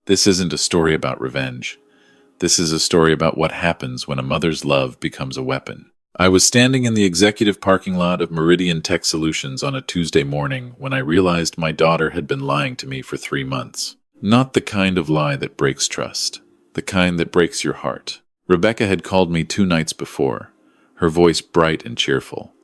This isn't a story about revenge. This is a story about what happens when a mother's love becomes a weapon. I was standing in the executive parking lot of Meridian Tech Solutions on a Tuesday morning when I realized my daughter had been lying to me for 3 months. Not the kind of lie that breaks trust, the kind that breaks your heart. Rebecca had called me 2 nights before, her voice bright and cheerful,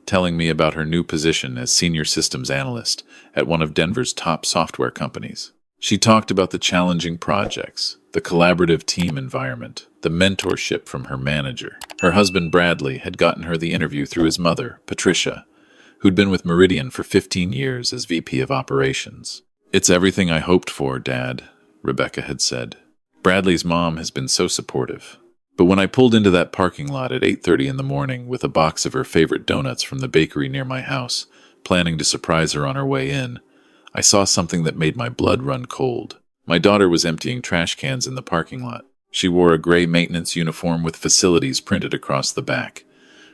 telling me about her new position as Senior Systems Analyst at one of Denver's top software companies. She talked about the challenging projects, the collaborative team environment, the mentorship from her manager. Her husband Bradley had gotten her the interview through his mother, Patricia, who'd been with Meridian for 15 years as VP of Operations. "It's everything I hoped for, Dad," Rebecca had said. "Bradley's mom has been so supportive." But when I pulled into that parking lot at 8:30 in the morning with a box of her favorite donuts from the bakery near my house, planning to surprise her on her way in, I saw something that made my blood run cold. My daughter was emptying trash cans in the parking lot. She wore a gray maintenance uniform with facilities printed across the back.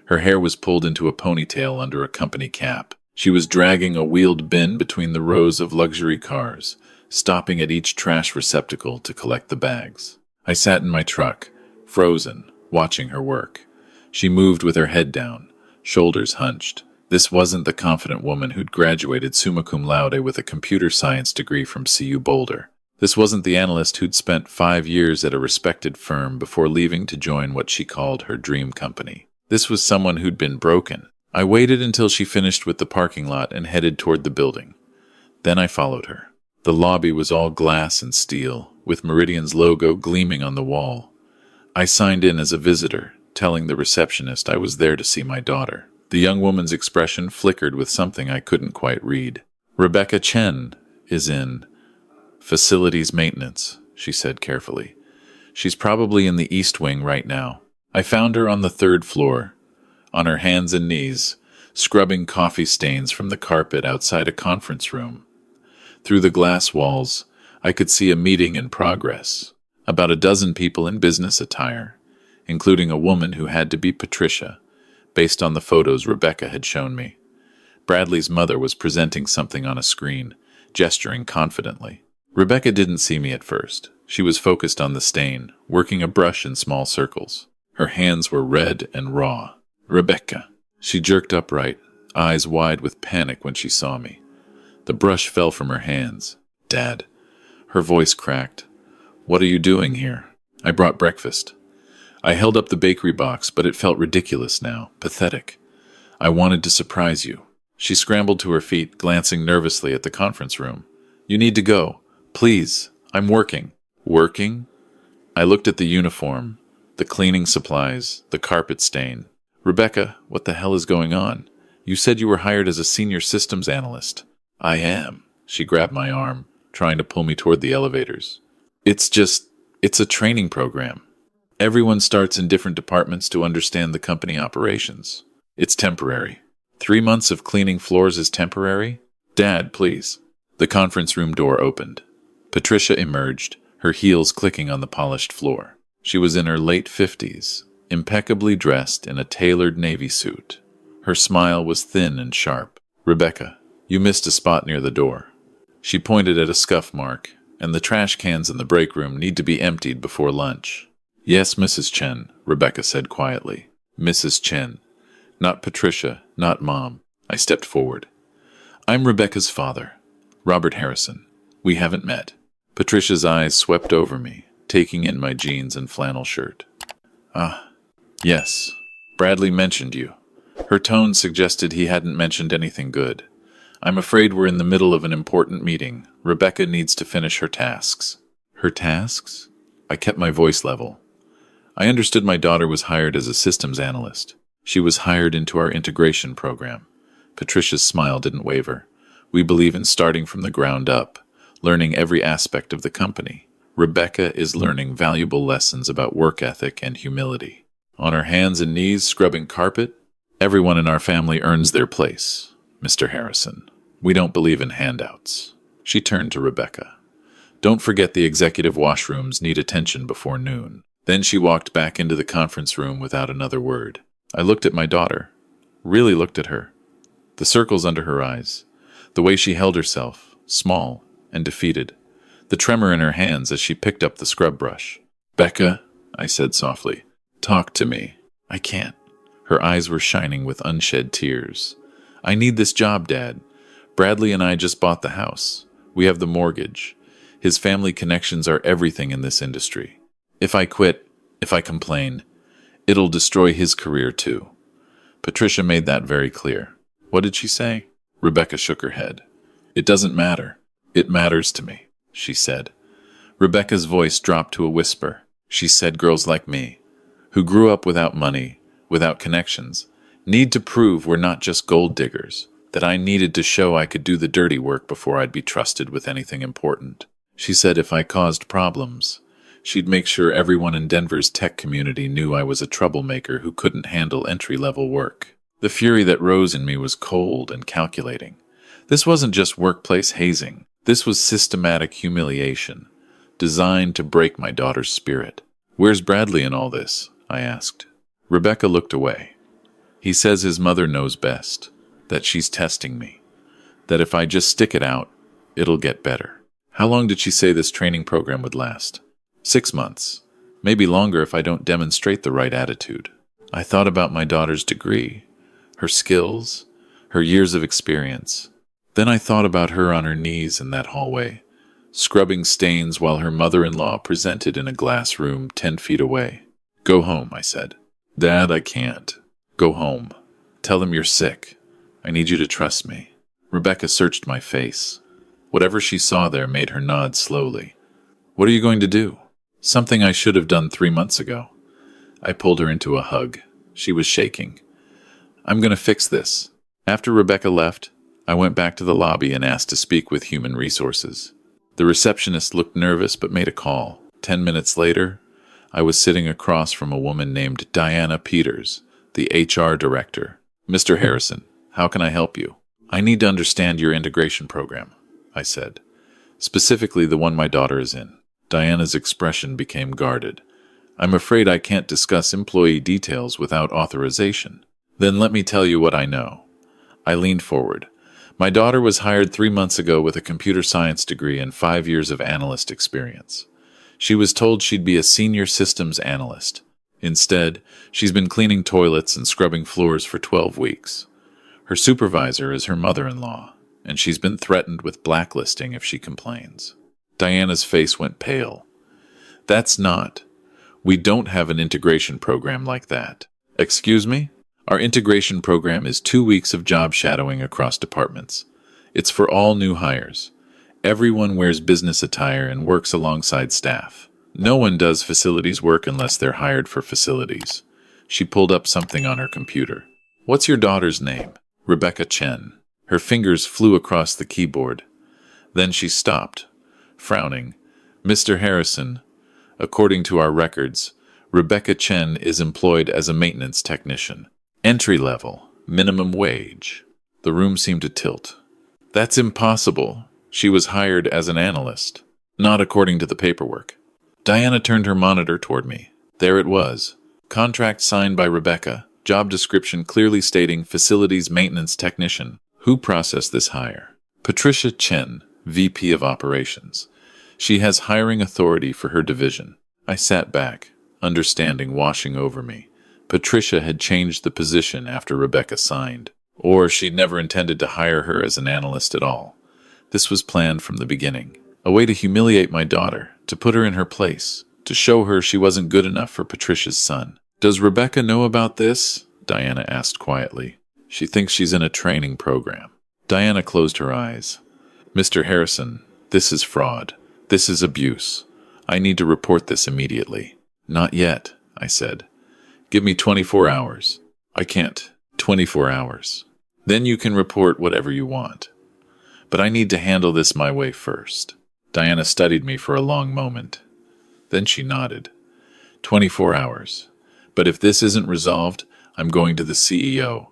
Her hair was pulled into a ponytail under a company cap. She was dragging a wheeled bin between the rows of luxury cars, stopping at each trash receptacle to collect the bags. I sat in my truck, frozen, watching her work. She moved with her head down, shoulders hunched. This wasn't the confident woman who'd graduated summa cum laude with a computer science degree from CU Boulder. This wasn't the analyst who'd spent 5 years at a respected firm before leaving to join what she called her dream company. This was someone who'd been broken. I waited until she finished with the parking lot and headed toward the building. Then I followed her. The lobby was all glass and steel, with Meridian's logo gleaming on the wall. I signed in as a visitor, telling the receptionist I was there to see my daughter. The young woman's expression flickered with something I couldn't quite read. "Rebecca Chen is in facilities maintenance," she said carefully. "She's probably in the East Wing right now." I found her on the 3rd floor, on her hands and knees, scrubbing coffee stains from the carpet outside a conference room. Through the glass walls, I could see a meeting in progress. About a dozen people in business attire, including a woman who had to be Patricia, based on the photos Rebecca had shown me. Bradley's mother was presenting something on a screen, gesturing confidently. Rebecca didn't see me at first. She was focused on the stain, working a brush in small circles. Her hands were red and raw. "Rebecca." She jerked upright, eyes wide with panic when she saw me. The brush fell from her hands. "Dad." Her voice cracked. "What are you doing here?" "I brought breakfast." I held up the bakery box, but it felt ridiculous now, pathetic. "I wanted to surprise you." She scrambled to her feet, glancing nervously at the conference room. "You need to go. Please, I'm working." "Working?" I looked at the uniform, the cleaning supplies, the carpet stain. "Rebecca, what the hell is going on? You said you were hired as a senior systems analyst." "I am." She grabbed my arm, trying to pull me toward the elevators. It's a training program. Everyone starts in different departments to understand the company operations. It's temporary." 3 months of cleaning floors is temporary? "Dad, please." The conference room door opened. Patricia emerged, her heels clicking on the polished floor. She was in her late 50s, impeccably dressed in a tailored navy suit. Her smile was thin and sharp. "Rebecca, you missed a spot near the door." She pointed at a scuff mark, "and the trash cans in the break room need to be emptied before lunch." "Yes, Mrs. Chen," Rebecca said quietly. "Mrs. Chen. Not Patricia, not Mom." I stepped forward. "I'm Rebecca's father, Robert Harrison. We haven't met." Patricia's eyes swept over me, taking in my jeans and flannel shirt. "Ah, yes. Bradley mentioned you." Her tone suggested he hadn't mentioned anything good. "I'm afraid we're in the middle of an important meeting. Rebecca needs to finish her tasks." "Her tasks?" I kept my voice level. I understood my daughter was hired as a systems analyst. She was hired into our integration program. Patricia's smile didn't waver. "We believe in starting from the ground up, learning every aspect of the company. Rebecca is learning valuable lessons about work ethic and humility. On her hands and knees scrubbing carpet, everyone in our family earns their place, Mr. Harrison. We don't believe in handouts." She turned to Rebecca. "Don't forget the executive washrooms need attention before noon." Then she walked back into the conference room without another word. I looked at my daughter, really looked at her. The circles under her eyes, the way she held herself, small and defeated, the the tremor in her hands as she picked up the scrub brush. "Becca," I said softly, "talk to me." "I can't." Her eyes were shining with unshed tears. "I need this job, Dad. Bradley and I just bought the house. We have the mortgage. His family connections are everything in this industry. If I quit, if I complain, it'll destroy his career too." Patricia made that very clear. "What did she say?" Rebecca shook her head. "It doesn't matter. It matters to me," she said. Rebecca's voice dropped to a whisper. She said girls like me, who grew up without money, without connections, need to prove we're not just gold diggers, that I needed to show I could do the dirty work before I'd be trusted with anything important. She said if I caused problems, she'd make sure everyone in Denver's tech community knew I was a troublemaker who couldn't handle entry-level work. The fury that rose in me was cold and calculating. This wasn't just workplace hazing. This was systematic humiliation, designed to break my daughter's spirit. "Where's Bradley in all this?" I asked. Rebecca looked away. "He says his mother knows best, that she's testing me, that if I just stick it out, it'll get better." "How long did she say this training program would last?" 6 months. Maybe longer if I don't demonstrate the right attitude. I thought about my daughter's degree, her skills, her years of experience. Then I thought about her on her knees in that hallway, scrubbing stains while her mother-in-law presented in a glass room 10 feet away. "Go home," I said. "Dad, I can't." "Go home. Tell them you're sick. I need you to trust me." Rebecca searched my face. Whatever she saw there made her nod slowly. "What are you going to do?" "Something I should have done 3 months ago." I pulled her into a hug. She was shaking. "I'm going to fix this." After Rebecca left, I went back to the lobby and asked to speak with Human Resources. The receptionist looked nervous but made a call. 10 minutes later, I was sitting across from a woman named Diana Peters, the HR director. "Mr. Harrison, how can I help you?" "I need to understand your integration program," I said. "Specifically the one my daughter is in." Diana's expression became guarded. "I'm afraid I can't discuss employee details without authorization." "Then let me tell you what I know." I leaned forward. My daughter was hired 3 months ago with a computer science degree and 5 years of analyst experience. She was told she'd be a Senior Systems Analyst. Instead, she's been cleaning toilets and scrubbing floors for 12 weeks. Her supervisor is her mother-in-law, and she's been threatened with blacklisting if she complains. Diana's face went pale. "That's not. We don't have an integration program like that." "Excuse me? Our integration program is 2 weeks of job shadowing across departments. It's for all new hires. Everyone wears business attire and works alongside staff. No one does facilities work unless they're hired for facilities." She pulled up something on her computer. "What's your daughter's name?" "Rebecca Chen." Her fingers flew across the keyboard. Then she stopped, frowning. "Mr. Harrison, according to our records, Rebecca Chen is employed as a maintenance technician. Entry level, minimum wage." The room seemed to tilt. "That's impossible. She was hired as an analyst." "Not according to the paperwork." Diana turned her monitor toward me. There it was. Contract signed by Rebecca. Job description clearly stating facilities maintenance technician. Who processed this hire? Patricia Chen, VP of Operations. She has hiring authority for her division. I sat back, understanding washing over me. Patricia had changed the position after Rebecca signed. Or she'd never intended to hire her as an analyst at all. This was planned from the beginning. A way to humiliate my daughter, to put her in her place, to show her she wasn't good enough for Patricia's son. "Does Rebecca know about this?" Diana asked quietly. "She thinks she's in a training program." Diana closed her eyes. "Mr. Harrison, this is fraud. This is abuse. I need to report this immediately." "Not yet," I said. "Give me 24 hours. "I can't. 24 hours. Then you can report whatever you want. But I need to handle this my way first." Diana studied me for a long moment. Then she nodded. 24 hours. But if this isn't resolved, I'm going to the CEO,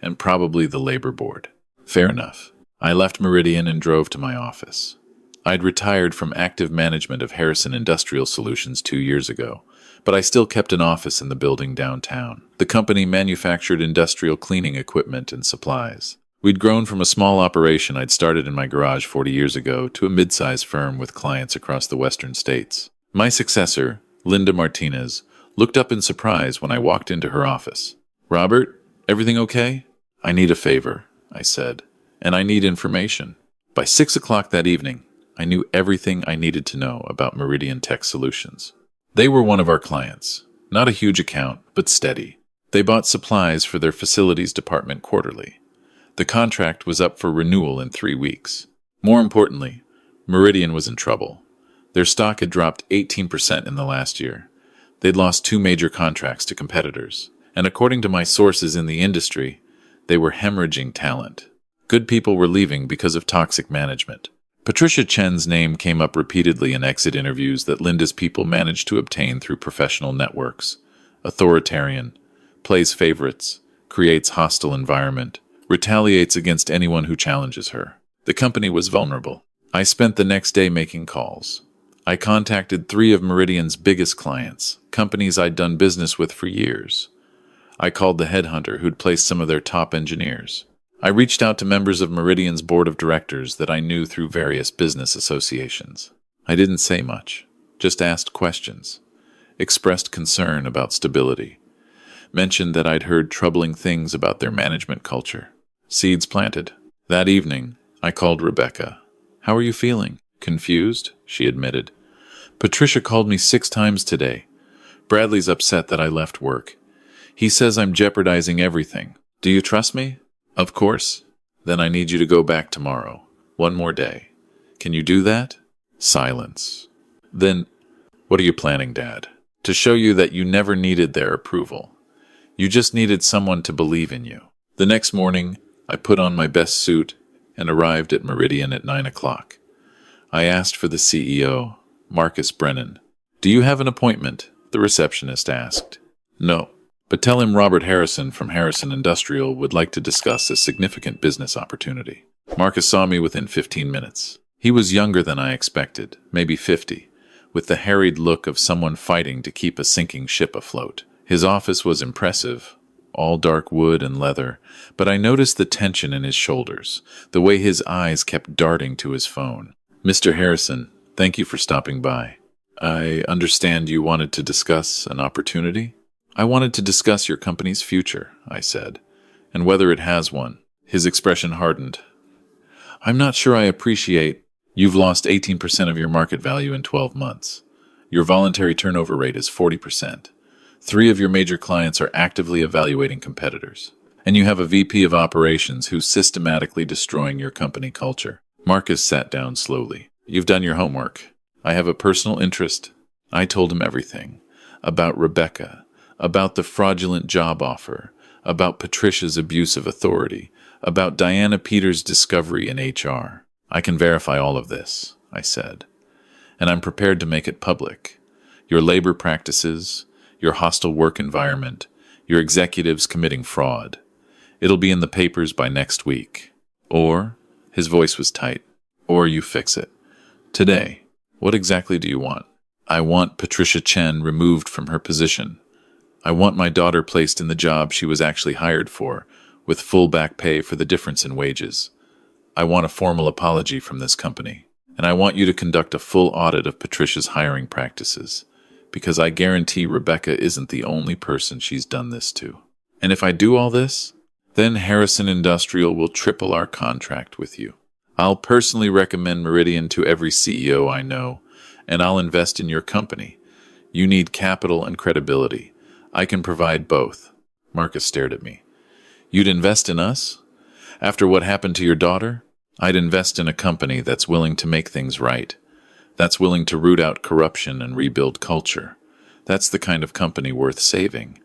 and probably the labor board. Fair enough. I left Meridian and drove to my office. I'd retired from active management of Harrison Industrial Solutions 2 years ago, but I still kept an office in the building downtown. The company manufactured industrial cleaning equipment and supplies. We'd grown from a small operation I'd started in my garage 40 years ago to a mid-sized firm with clients across the western states. My successor, Linda Martinez, looked up in surprise when I walked into her office. "Robert, everything okay?" "I need a favor," I said, "and I need information." By 6 o'clock that evening, I knew everything I needed to know about Meridian Tech Solutions. They were one of our clients. Not a huge account, but steady. They bought supplies for their facilities department quarterly. The contract was up for renewal in 3 weeks. More importantly, Meridian was in trouble. Their stock had dropped 18% in the last year. They'd lost 2 major contracts to competitors. And according to my sources in the industry, they were hemorrhaging talent. Good people were leaving because of toxic management. Patricia Chen's name came up repeatedly in exit interviews that Linda's people managed to obtain through professional networks. Authoritarian, plays favorites, creates hostile environment, retaliates against anyone who challenges her. The company was vulnerable. I spent the next day making calls. I contacted 3 of Meridian's biggest clients, companies I'd done business with for years. I called the headhunter who'd placed some of their top engineers. I reached out to members of Meridian's board of directors that I knew through various business associations. I didn't say much, just asked questions, expressed concern about stability, mentioned that I'd heard troubling things about their management culture. Seeds planted. That evening, I called Rebecca. "How are you feeling?" "Confused," she admitted. "Patricia called me 6 times today. Bradley's upset that I left work. He says I'm jeopardizing everything. Do you trust me?" "Of course." "Then I need you to go back tomorrow. 1 more day. Can you do that?" Silence. "Then, what are you planning, Dad?" "To show you that you never needed their approval. You just needed someone to believe in you." The next morning, I put on my best suit and arrived at Meridian at 9 o'clock. I asked for the CEO, Marcus Brennan. "Do you have an appointment?" the receptionist asked. "No. But tell him Robert Harrison from Harrison Industrial would like to discuss a significant business opportunity." Marcus saw me within 15 minutes. He was younger than I expected, maybe 50, with the harried look of someone fighting to keep a sinking ship afloat. His office was impressive, all dark wood and leather, but I noticed the tension in his shoulders, the way his eyes kept darting to his phone. "Mr. Harrison, thank you for stopping by. I understand you wanted to discuss an opportunity?" "I wanted to discuss your company's future," I said, "and whether it has one." His expression hardened. "I'm not sure I appreciate. You've lost 18% of your market value in 12 months. Your voluntary turnover rate is 40%. 3 of your major clients are actively evaluating competitors. And you have a VP of operations who's systematically destroying your company culture." Marcus sat down slowly. "You've done your homework. I have a personal interest." I told him everything. About Rebecca. About the fraudulent job offer, about Patricia's abuse of authority, about Diana Peters' discovery in HR. "I can verify all of this," I said, "and I'm prepared to make it public. Your labor practices, your hostile work environment, your executives committing fraud. It'll be in the papers by next week. Or," his voice was tight, "or you fix it. Today. What exactly do you want?" "I want Patricia Chen removed from her position. I want my daughter placed in the job she was actually hired for, with full back pay for the difference in wages. I want a formal apology from this company. And I want you to conduct a full audit of Patricia's hiring practices, because I guarantee Rebecca isn't the only person she's done this to. And if I do all this, then Harrison Industrial will triple our contract with you. I'll personally recommend Meridian to every CEO I know, and I'll invest in your company. You need capital and credibility. I can provide both." Marcus stared at me. "You'd invest in us? After what happened to your daughter? I'd invest in a company that's willing to make things right, that's willing to root out corruption and rebuild culture. That's the kind of company worth saving."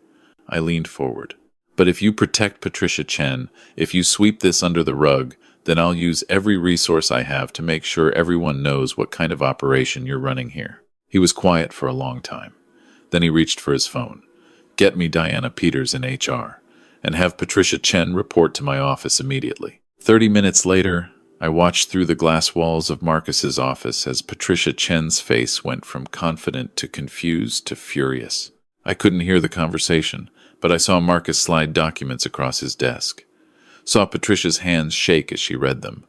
I leaned forward. "But if you protect Patricia Chen, if you sweep this under the rug, then I'll use every resource I have to make sure everyone knows what kind of operation you're running here." He was quiet for a long time. Then he reached for his phone. "Get me Diana Peters in HR, and have Patricia Chen report to my office immediately." 30 minutes later, I watched through the glass walls of Marcus's office as Patricia Chen's face went from confident to confused to furious. I couldn't hear the conversation, but I saw Marcus slide documents across his desk. Saw Patricia's hands shake as she read them.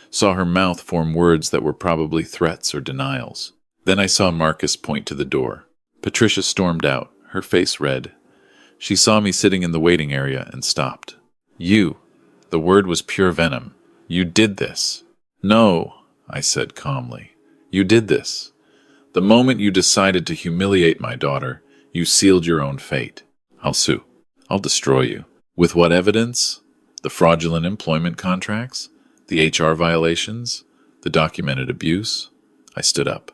Saw her mouth form words that were probably threats or denials. Then I saw Marcus point to the door. Patricia stormed out, her face red. She saw me sitting in the waiting area and stopped. You. The word was pure venom. You did this. No, I said calmly. You did this. The moment you decided to humiliate my daughter, you sealed your own fate. I'll sue. I'll destroy you. With what evidence? The fraudulent employment contracts? The HR violations? The documented abuse? I stood up.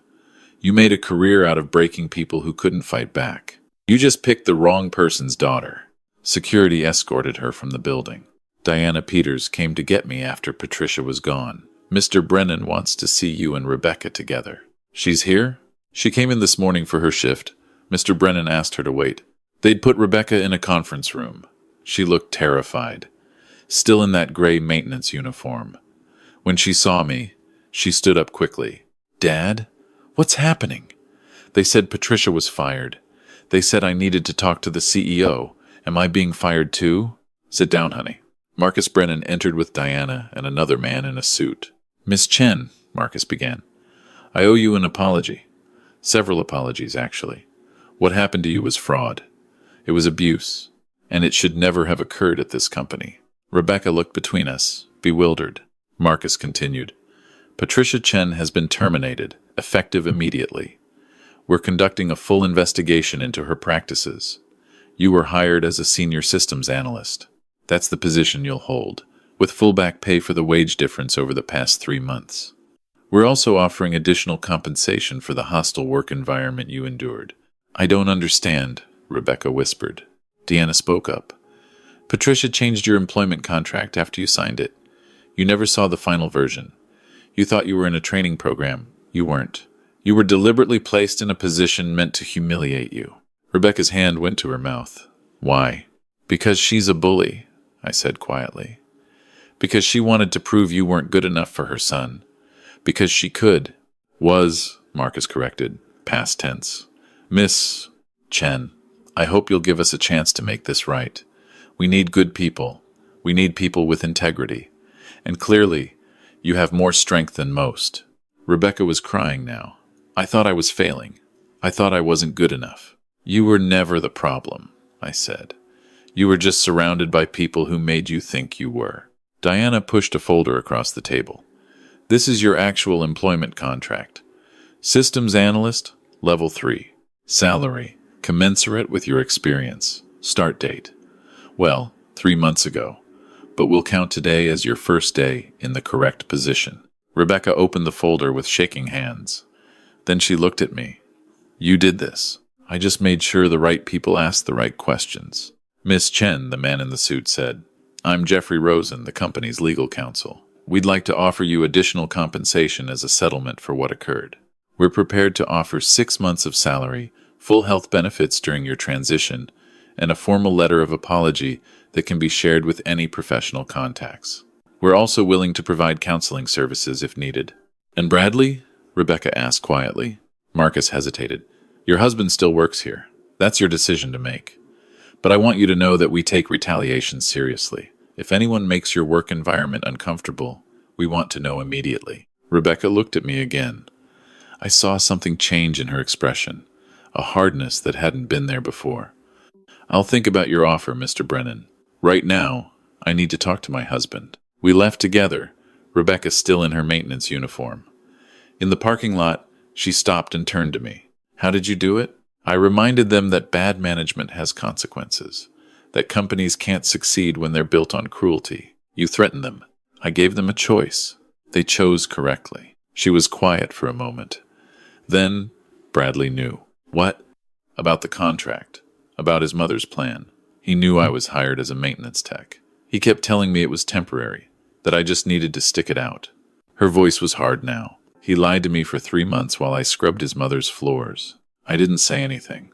You made a career out of breaking people who couldn't fight back. You just picked the wrong person's daughter. Security escorted her from the building. Diana Peters came to get me after Patricia was gone. Mr. Brennan wants to see you and Rebecca together. She's here? She came in this morning for her shift. Mr. Brennan asked her to wait. They'd put Rebecca in a conference room. She looked terrified, still in that gray maintenance uniform. When she saw me, she stood up quickly. Dad? What's happening? They said Patricia was fired. They said I needed to talk to the CEO. Am I being fired too? Sit down, honey. Marcus Brennan entered with Diana and another man in a suit. Miss Chen, Marcus began, I owe you an apology. Several apologies, actually. What happened to you was fraud. It was abuse, and it should never have occurred at this company. Rebecca looked between us, bewildered. Marcus continued, Patricia Chen has been terminated, effective immediately. We're conducting a full investigation into her practices. You were hired as a Senior Systems Analyst. That's the position you'll hold, with full back pay for the wage difference over the past 3 months. We're also offering additional compensation for the hostile work environment you endured. I don't understand, Rebecca whispered. Deanna spoke up. Patricia changed your employment contract after you signed it. You never saw the final version. You thought you were in a training program. You weren't. You were deliberately placed in a position meant to humiliate you. Rebecca's hand went to her mouth. Why? Because she's a bully, I said quietly. Because she wanted to prove you weren't good enough for her son. Because she could. Was, Marcus corrected, past tense. Miss Chen, I hope you'll give us a chance to make this right. We need good people. We need people with integrity. And clearly, you have more strength than most. Rebecca was crying now. I thought I was failing. I thought I wasn't good enough. You were never the problem, I said. You were just surrounded by people who made you think you were. Diana pushed a folder across the table. This is your actual employment contract. Systems Analyst, Level 3. Salary, commensurate with your experience. Start date. Well, 3 months ago. But we'll count today as your first day in the correct position. Rebecca opened the folder with shaking hands. Then she looked at me. You did this. I just made sure the right people asked the right questions. Miss Chen, the man in the suit said, I'm Jeffrey Rosen, the company's legal counsel. We'd like to offer you additional compensation as a settlement for what occurred. We're prepared to offer 6 months of salary, full health benefits during your transition, and a formal letter of apology that can be shared with any professional contacts. We're also willing to provide counseling services if needed. And Bradley? Rebecca asked quietly. Marcus hesitated. Your husband still works here. That's your decision to make. But I want you to know that we take retaliation seriously. If anyone makes your work environment uncomfortable, we want to know immediately. Rebecca looked at me again. I saw something change in her expression, a hardness that hadn't been there before. I'll think about your offer, Mr. Brennan. Right now, I need to talk to my husband. We left together, Rebecca still in her maintenance uniform. In the parking lot, she stopped and turned to me. How did you do it? I reminded them that bad management has consequences, that companies can't succeed when they're built on cruelty. You threatened them. I gave them a choice. They chose correctly. She was quiet for a moment. Then Bradley knew. What? About the contract. About his mother's plan. He knew I was hired as a maintenance tech. He kept telling me it was temporary, that I just needed to stick it out. Her voice was hard now. He lied to me for 3 months while I scrubbed his mother's floors. I didn't say anything.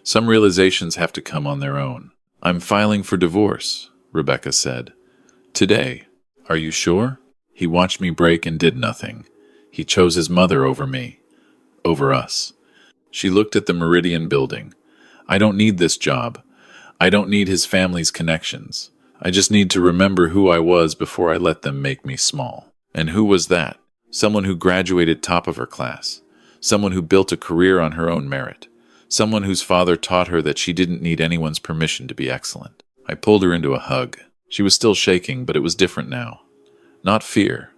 Some realizations have to come on their own. I'm filing for divorce, Rebecca said. Today. Are you sure? He watched me break and did nothing. He chose his mother over me. Over us. She looked at the Meridian building. I don't need this job. I don't need his family's connections. I just need to remember who I was before I let them make me small. And who was that? Someone who graduated top of her class. Someone who built a career on her own merit. Someone whose father taught her that she didn't need anyone's permission to be excellent. I pulled her into a hug. She was still shaking, but it was different now. Not fear.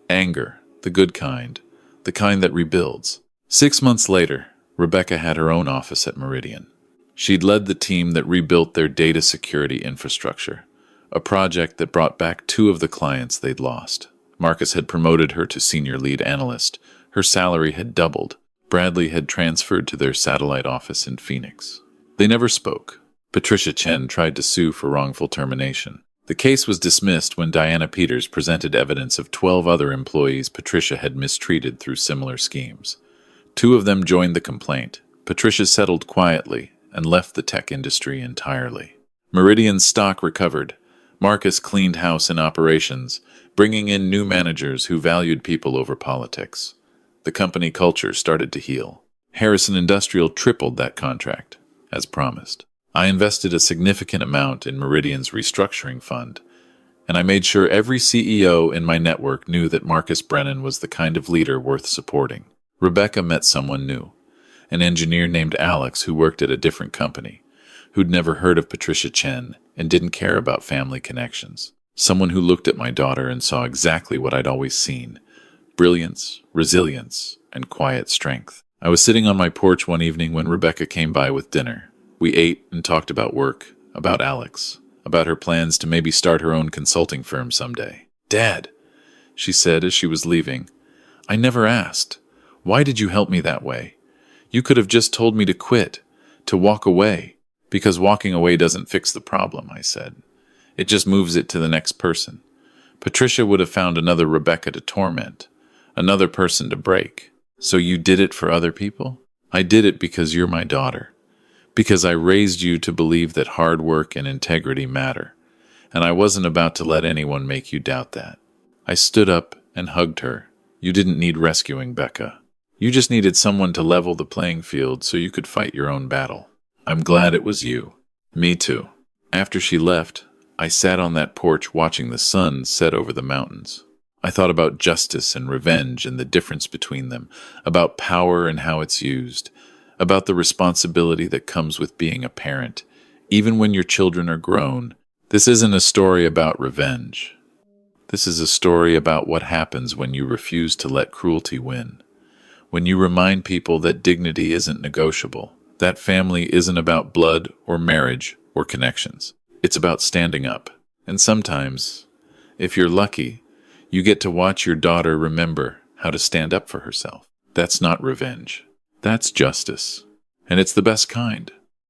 Anger. The good kind. The kind that rebuilds. 6 months later, Rebecca had her own office at Meridian. She'd led the team that rebuilt their data security infrastructure, a project that brought back 2 of the clients they'd lost. Marcus had promoted her to senior lead analyst. Her salary had doubled. Bradley had transferred to their satellite office in Phoenix. They never spoke. Patricia Chen tried to sue for wrongful termination. The case was dismissed when Diana Peters presented evidence of 12 other employees Patricia had mistreated through similar schemes. 2 of them joined the complaint. Patricia settled quietly and left the tech industry entirely. Meridian's stock recovered. Marcus cleaned house in operations, bringing in new managers who valued people over politics. The company culture started to heal. Harrison Industrial tripled that contract, as promised. I invested a significant amount in Meridian's restructuring fund, and I made sure every CEO in my network knew that Marcus Brennan was the kind of leader worth supporting. Rebecca met someone new, an engineer named Alex who worked at a different company, who'd never heard of Patricia Chen and didn't care about family connections. Someone who looked at my daughter and saw exactly what I'd always seen: brilliance, resilience, and quiet strength. I was sitting on my porch one evening when Rebecca came by with dinner. We ate and talked about work, about Alex, about her plans to maybe start her own consulting firm someday. "Dad," she said as she was leaving, "I never asked. Why did you help me that way? You could have just told me to quit, to walk away." "Because walking away doesn't fix the problem," I said. "It just moves it to the next person. Patricia would have found another Rebecca to torment, another person to break. So you did it for other people?" "I did it because you're my daughter. Because I raised you to believe that hard work and integrity matter, and I wasn't about to let anyone make you doubt that." I stood up and hugged her. "You didn't need rescuing, Becca. You just needed someone to level the playing field so you could fight your own battle. I'm glad it was you." "Me too." After she left, I sat on that porch watching the sun set over the mountains. I thought about justice and revenge and the difference between them, about power and how it's used, about the responsibility that comes with being a parent, even when your children are grown. This isn't a story about revenge. This is a story about what happens when you refuse to let cruelty win. When you remind people that dignity isn't negotiable, that family isn't about blood or marriage or connections. It's about standing up. And sometimes, if you're lucky, you get to watch your daughter remember how to stand up for herself. That's not revenge. That's justice. And it's the best kind.